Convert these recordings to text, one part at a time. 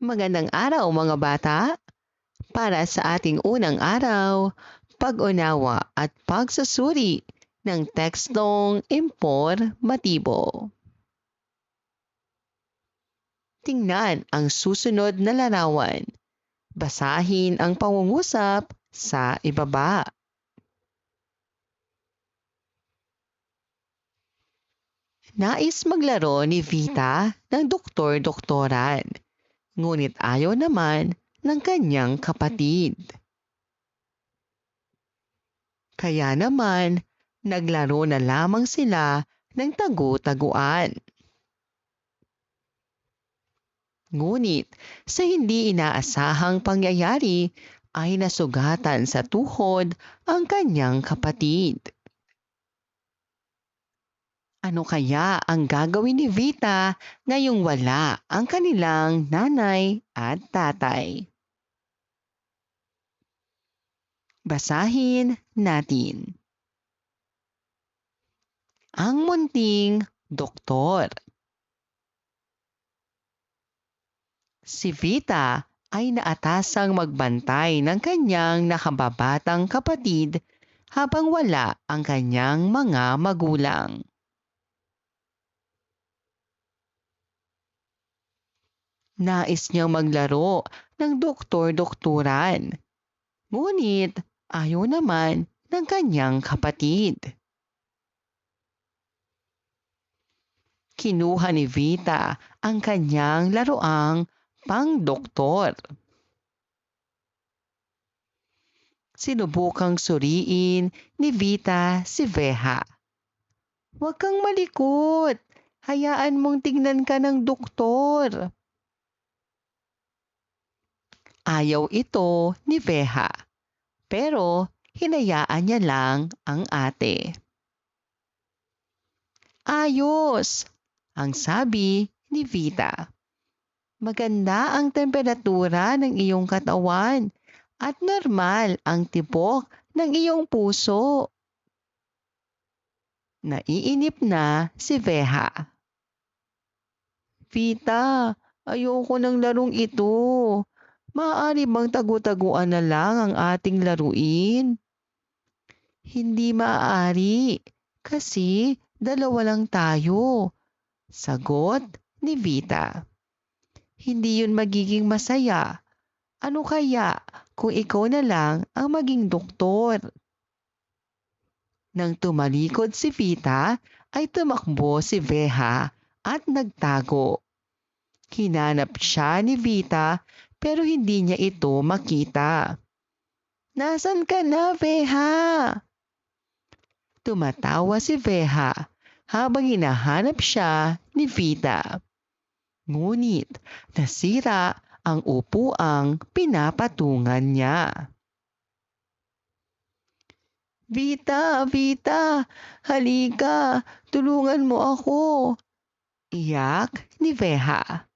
Magandang araw mga bata! Para sa ating unang araw, pag-unawa at pagsusuri ng tekstong impormatibo. Tingnan ang susunod na larawan. Basahin ang pangungusap sa ibaba. Nais maglaro ni Vita ng doktor-doktoran, ngunit ayaw naman ng kanyang kapatid. Kaya naman, naglaro na lamang sila ng tagu-taguan. Ngunit sa hindi inaasahang pangyayari ay nasugatan sa tuhod ang kanyang kapatid. Ano kaya ang gagawin ni Vita ngayong wala ang kanilang nanay at tatay? Basahin natin. Ang munting doktor. Si Vita ay naatasang magbantay ng kanyang nakababatang kapatid habang wala ang kanyang mga magulang. Nais niyang maglaro ng doktor-dokturan, ngunit ayaw naman ng kanyang kapatid. Kinuha ni Vita ang kanyang laruang pang-doktor. Sinubukang suriin ni Vita si Veha. Huwag kang malikot. Hayaan mong tignan ka ng doktor. Ayaw ito ni Veha, pero hinayaan niya lang ang ate. Ayos, ang sabi ni Vita. Maganda ang temperatura ng iyong katawan at normal ang tibok ng iyong puso. Naiinip na si Veha. Vita, ayoko ng larong ito. Maaari bang tagu-taguan na lang ang ating laruin? Hindi maaari kasi dalawa lang tayo. Sagot ni Vita. Hindi yun magiging masaya. Ano kaya kung ikaw na lang ang maging doktor? Nang tumalikod si Vita ay tumakbo si Veha at nagtago. Hinanap siya ni Vita pero hindi niya ito makita. Nasaan ka na, Veha? Tumatawa si Veha habang hinahanap siya ni Vita. Ngunit nasira ang upuang pinapatungan niya. Vita, Vita, halika, tulungan mo ako. Iyak ni Veha.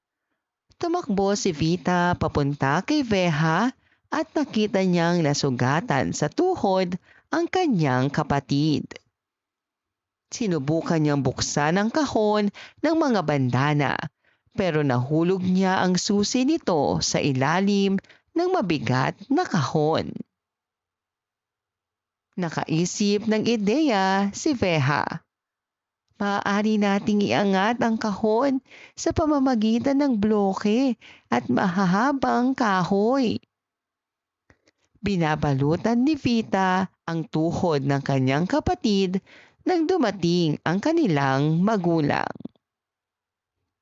Tumakbo si Vita papunta kay Veha at nakita niyang nasugatan sa tuhod ang kanyang kapatid. Sinubukan niyang buksan ang kahon ng mga bandana pero nahulog niya ang susi nito sa ilalim ng mabigat na kahon. Nakaisip ng ideya si Veha. Maaari nating iangat ang kahon sa pamamagitan ng bloke at mahahabang kahoy. Binabalutan ni Vita ang tuhod ng kanyang kapatid nang dumating ang kanilang magulang.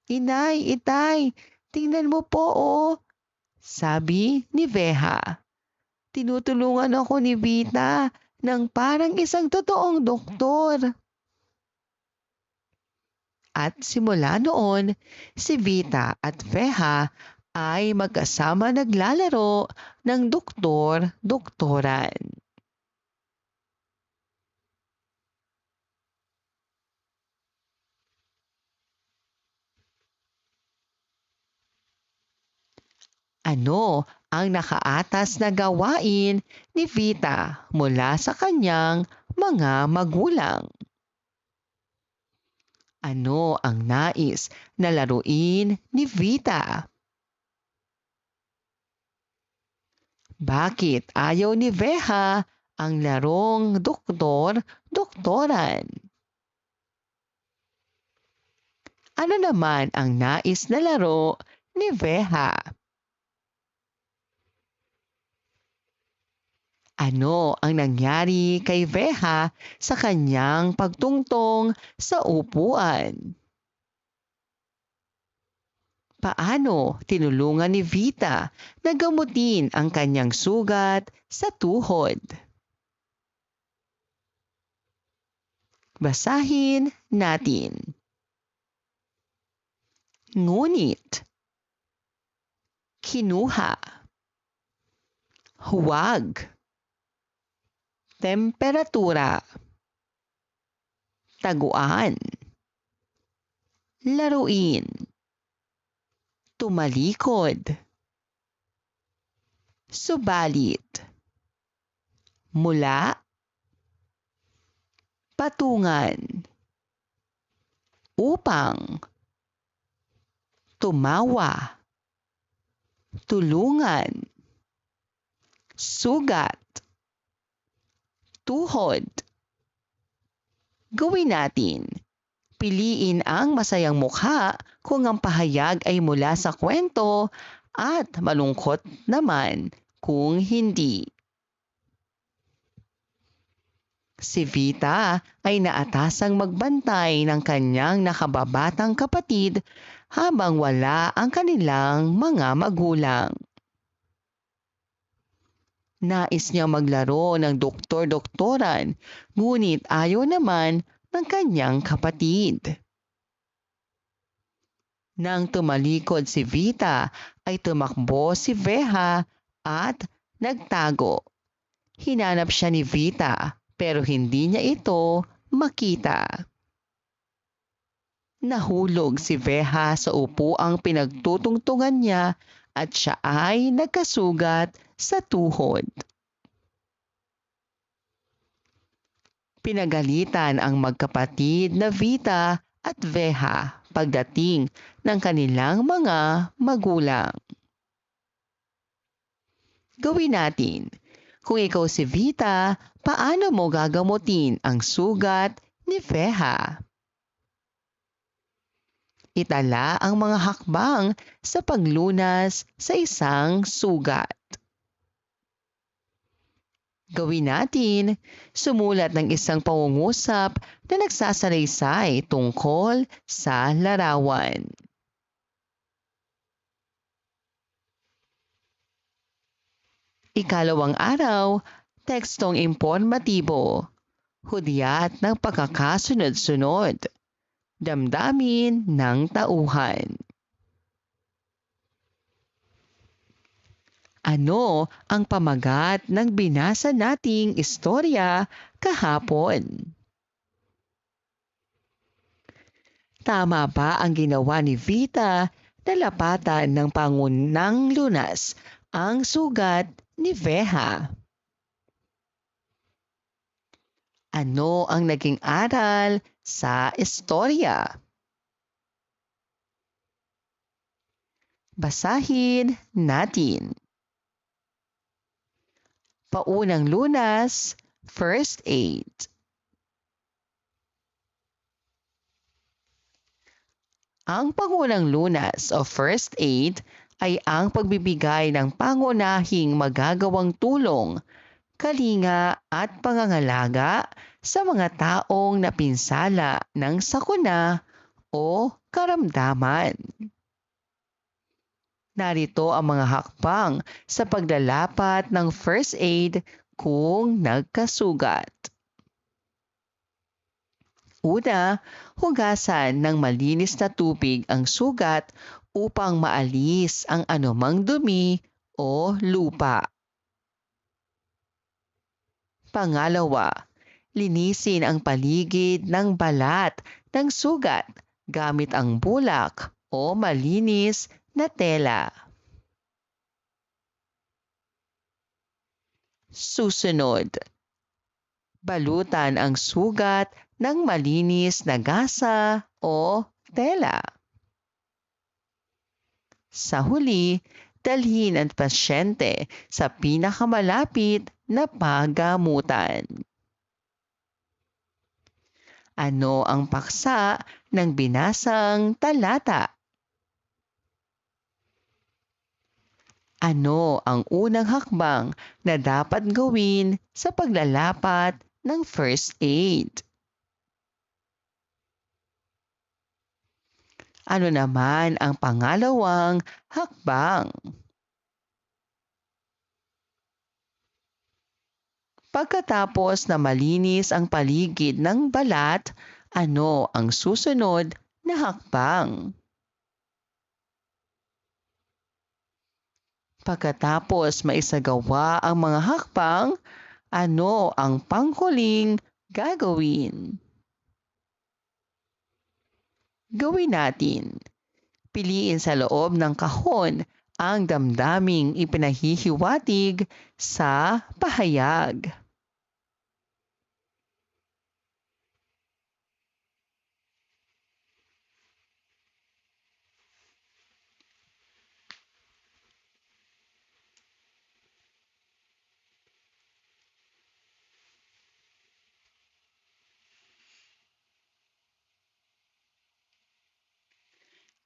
Inay, itay, tingnan mo po oh, sabi ni Veha. Tinutulungan ako ni Vita ng parang isang totoong doktor. At simula noon, si Vita at Veha ay magkasama naglalaro ng doktor-doktoran. Ano ang nakaatas na gawain ni Vita mula sa kanyang mga magulang? Ano ang nais na laruin ni Vita? Bakit ayaw ni Veha ang larong doktor-doktoran? Ano naman ang nais na laro ni Veha? Ano ang nangyari kay Veha sa kanyang pagtungtong sa upuan? Paano tinulungan ni Vita na gamutin ang kanyang sugat sa tuhod? Basahin natin. Ngunit, kinuha, huwag, temperatura, taguan, laruin, tumalikod, subalit, mula, patungan, upang, tumawa, tulungan, sugat, tuhod. Gawin natin. Piliin ang masayang mukha kung ang pahayag ay mula sa kwento at malungkot naman kung hindi. Si Vita ay naatasang magbantay ng kanyang nakababatang kapatid habang wala ang kanilang mga magulang. Nais niya maglaro ng doktor-doktoran, ngunit ayaw naman ng kanyang kapatid. Nang tumalikod si Vita, ay tumakbo si Veha at nagtago. Hinanap siya ni Vita pero hindi niya ito makita. Nahulog si Veha sa upuang pinagtutungtungan niya at siya ay nagkasugat sa tuhod. Pinagalitan ang magkapatid na Vita at Veha pagdating ng kanilang mga magulang. Gawin natin. Kung ikaw si Vita, paano mo gagamutin ang sugat ni Veha? Itala ang mga hakbang sa paglunas sa isang sugat. Gawin natin, sumulat ng isang pangungusap na nagsasalaysay tungkol sa larawan. Ikalawang araw, tekstong impormatibo, hudyat ng pagkakasunod-sunod, damdamin ng tauhan. Ano ang pamagat ng binasa nating istorya kahapon? Tama ba ang ginawa ni Vita na lapatan ng pangunang lunas ang sugat ni Veha? Ano ang naging aral sa istorya? Basahin natin. Paunang lunas, first aid. Ang pangunang lunas o first aid ay ang pagbibigay ng pangunahing magagawang tulong, kalinga at pangangalaga sa mga taong napinsala ng sakuna o karamdaman. Narito ang mga hakbang sa paglalapat ng first aid kung nagkasugat. Una, hugasan ng malinis na tubig ang sugat upang maalis ang anumang dumi o lupa. Pangalawa, linisin ang paligid ng balat ng sugat gamit ang bulak o malinis na tela. Susunod, balutan ang sugat ng malinis na gasa o tela. Sa huli, dalhin ang pasyente sa pinakamalapit na pagamutan. Ano ang paksa ng binasang talata? Ano ang unang hakbang na dapat gawin sa paglalapat ng first aid? Ano naman ang pangalawang hakbang? Pagkatapos na malinis ang paligid ng balat, ano ang susunod na hakbang? Pagkatapos maisagawa ang mga hakbang, ano ang panghuling gagawin? Gawin natin. Piliin sa loob ng kahon ang damdaming ipinahihiwatig sa pahayag.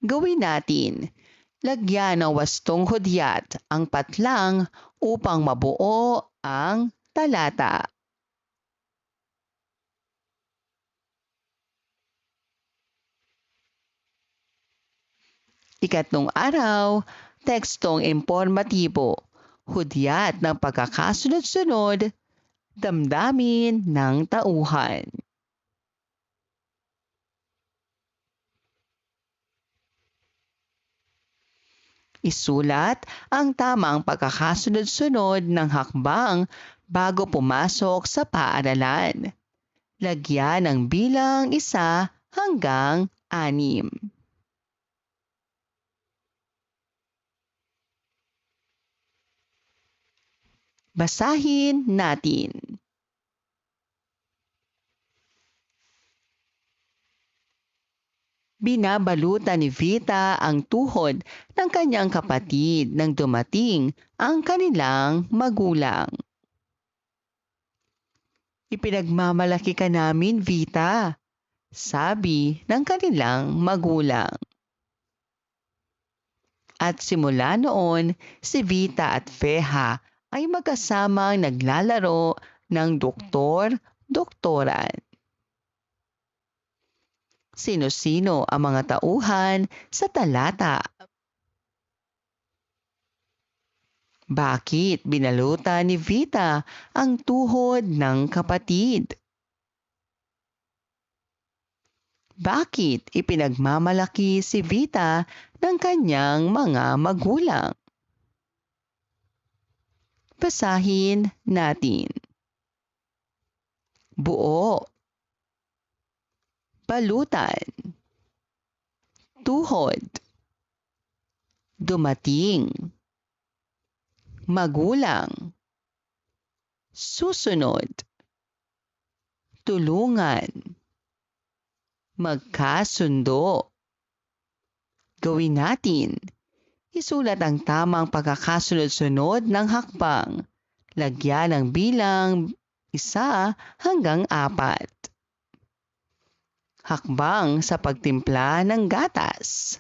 Gawin natin. Lagyan ng wastong hudyat ang patlang upang mabuo ang talata. Ikatlong araw, tekstong impormatibo, hudyat ng pagkakasunod-sunod, damdamin ng tauhan. Isulat ang tamang pagkakasunod-sunod ng hakbang bago pumasok sa paaralan. Lagyan ng bilang 1 hanggang 6. Basahin natin. Binabalutan ni Vita ang tuhod ng kanyang kapatid nang dumating ang kanilang magulang. Ipinagmamalaki ka namin, Vita, sabi ng kanilang magulang. At simula noon, si Vita at Feha ay magkasamang naglalaro ng doktor-doktoran. Sino-sino ang mga tauhan sa talata? Bakit binalutan ni Vita ang tuhod ng kapatid? Bakit ipinagmamalaki si Vita ng kanyang mga magulang? Basahin natin. Buo, balutan, tuhod, dumating, magulang, susunod, tulungan, magkasundo. Gawin natin. Isulat ang tamang pagkakasunod-sunod ng hakbang. Lagyan ng bilang 1 hanggang 4. Hakbang sa pagtimpla ng gatas.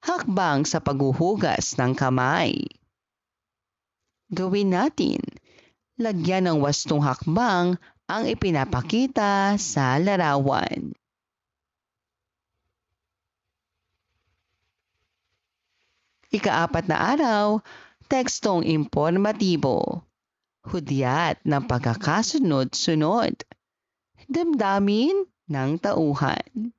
Hakbang sa paghuhugas ng kamay. Gawin natin. Lagyan ng wastong hakbang ang ipinapakita sa larawan. Ika-4 na araw, tekstong impormatibo. Hudyat ng pagkakasunod-sunod. Damdamin ng tauhan.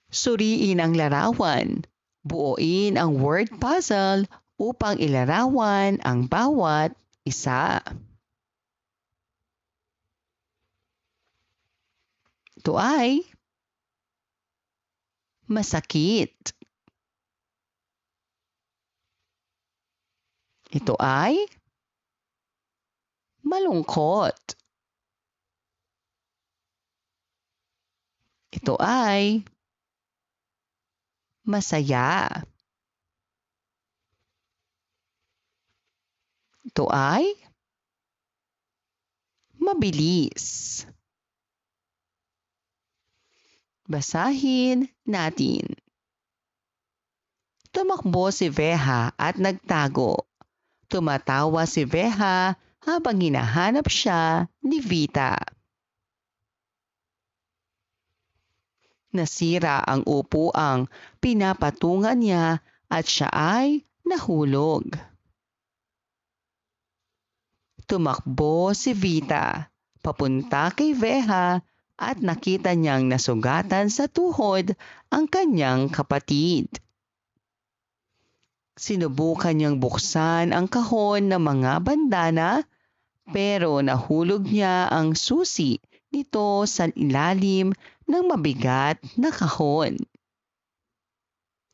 Suriin ang larawan. Buuin ang word puzzle upang ilarawan ang bawat isa. Ito ay masakit. Ito ay malungkot. Ito ay masaya. Ito ay mabilis. Basahin natin. Tumakbo si Veha at nagtago. Tumatawa si Veha habang hinahanap siya ni Vita. Nasira ang upuang pinapatungan niya at siya ay nahulog. Tumakbo si Vita papunta kay Veha at nakita niyang nasugatan sa tuhod ang kanyang kapatid. Sinubukan niyang buksan ang kahon ng mga bandana pero nahulog niya ang susi nito sa ilalim ng mabigat na kahon.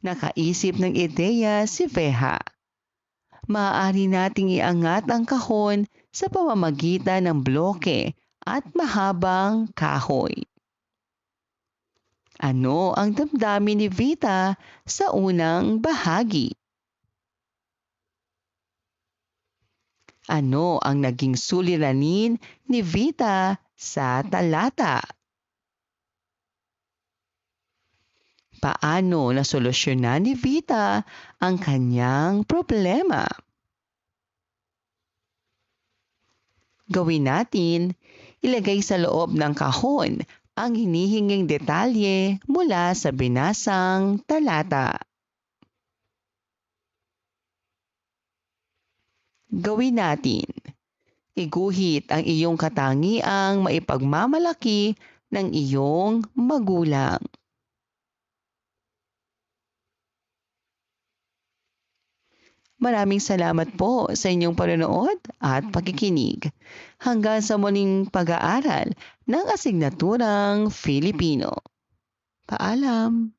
Nakaisip ng ideya si Veha. Maaari nating iangat ang kahon sa pamamagitan ng bloke at mahabang kahoy. Ano ang damdamin ni Vita sa unang bahagi? Ano ang naging suliranin ni Vita sa talata? Paano nasolusyonan ni Vita ang kanyang problema? Gawin natin, ilagay sa loob ng kahon ang hinihinging detalye mula sa binasang talata. Gawin natin, iguhit ang iyong katangiang maipagmamalaki ng iyong magulang. Maraming salamat po sa inyong panonood at pakikinig. Hanggang sa muling pag-aaral ng asignaturang Filipino. Paalam!